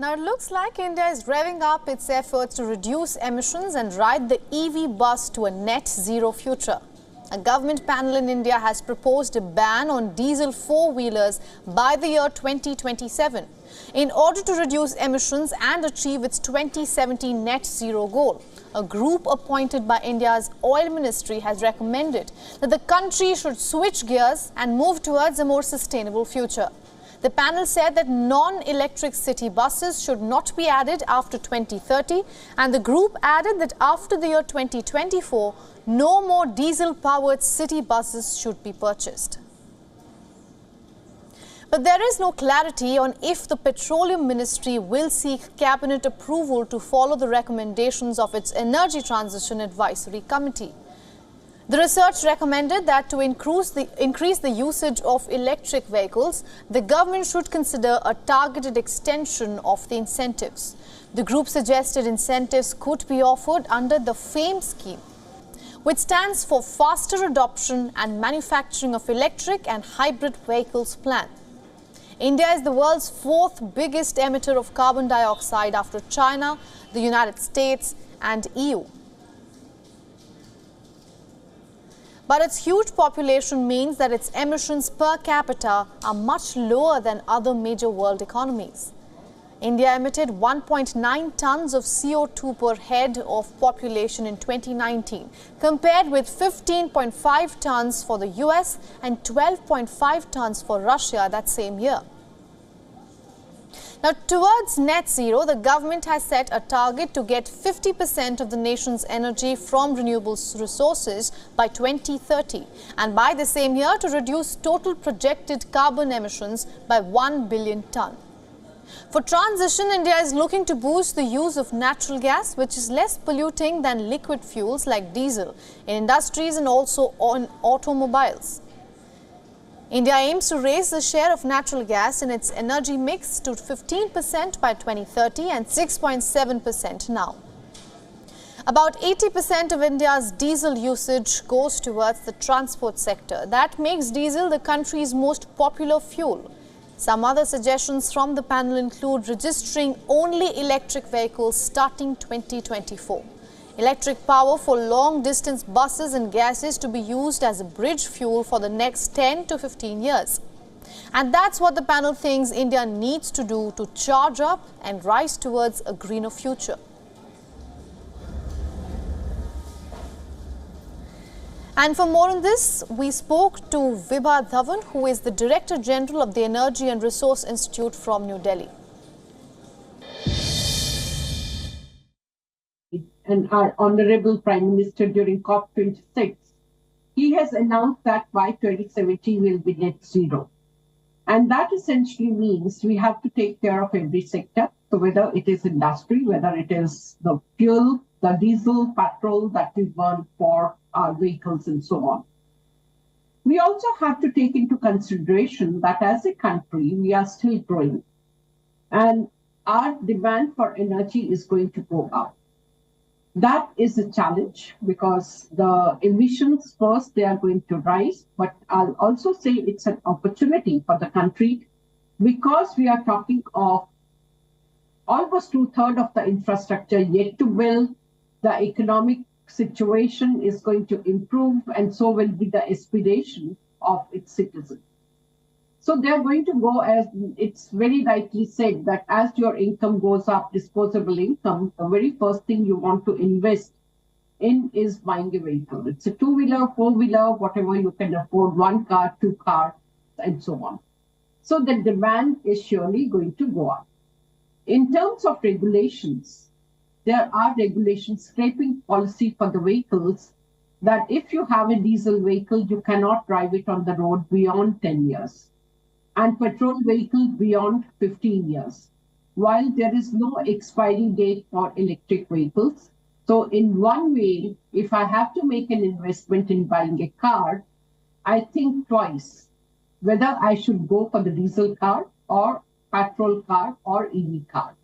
Now, it looks like India is revving up its efforts to reduce emissions and ride the EV bus to a net zero future. A government panel in India has proposed a ban on diesel four-wheelers by the year 2027 in order to reduce emissions and achieve its 2070 net zero goal. A group appointed by India's oil ministry has recommended that the country should switch gears and move towards a more sustainable future. The panel said that non-electric city buses should not be added after 2030, and the group added that after the year 2024, no more diesel-powered city buses should be purchased. But there is no clarity on if the Petroleum Ministry will seek cabinet approval to follow the recommendations of its Energy Transition Advisory Committee. The research recommended that to increase the usage of electric vehicles, the government should consider a targeted extension of the incentives. The group suggested incentives could be offered under the FAME scheme, which stands for Faster Adoption and Manufacturing of Electric and Hybrid Vehicles Plan. India is the world's fourth biggest emitter of carbon dioxide after China, the United States and EU. But its huge population means that its emissions per capita are much lower than other major world economies. India emitted 1.9 tons of CO2 per head of population in 2019, compared with 15.5 tons for the US and 12.5 tons for Russia that same year. Now, towards net zero, the government has set a target to get 50% of the nation's energy from renewable resources by 2030, and by the same year to reduce total projected carbon emissions by 1 billion ton. For transition, India is looking to boost the use of natural gas, which is less polluting than liquid fuels like diesel, in industries and also on automobiles. India aims to raise the share of natural gas in its energy mix to 15% by 2030 and 6.7% now. About 80% of India's diesel usage goes towards the transport sector. That makes diesel the country's most popular fuel. Some other suggestions from the panel include registering only electric vehicles starting 2024. Electric power for long-distance buses and gases to be used as a bridge fuel for the next 10 to 15 years. And that's what the panel thinks India needs to do to charge up and rise towards a greener future. And for more on this, we spoke to Vibha Dhawan, who is the Director General of the Energy and Resource Institute from New Delhi. And our Honorable Prime Minister during COP26, he has announced that by 2070 will be net zero. And that essentially means we have to take care of every sector. So whether it is industry, whether it is the fuel, the diesel, petrol that we burn for our vehicles and so on. We also have to take into consideration that as a country, we are still growing. And our demand for energy is going to go up. That is a challenge because the emissions first, they are going to rise. But I'll also say it's an opportunity for the country because we are talking of almost 2/3 of the infrastructure yet to build. The economic situation is going to improve, and so will be the aspiration of its citizens. So they're going to go, as it's very rightly said, that as your income goes up, disposable income, the very first thing you want to invest in is buying a vehicle. It's a two-wheeler, four-wheeler, whatever you can afford, one car, two cars, and so on. So the demand is surely going to go up. In terms of regulations, there are regulations, scraping policy for the vehicles, that if you have a diesel vehicle, you cannot drive it on the road beyond 10 years. And petrol vehicle beyond 15 years, while there is no expiry date for electric vehicles. So in one way, if I have to make an investment in buying a car, I think twice whether I should go for the diesel car or petrol car or EV car.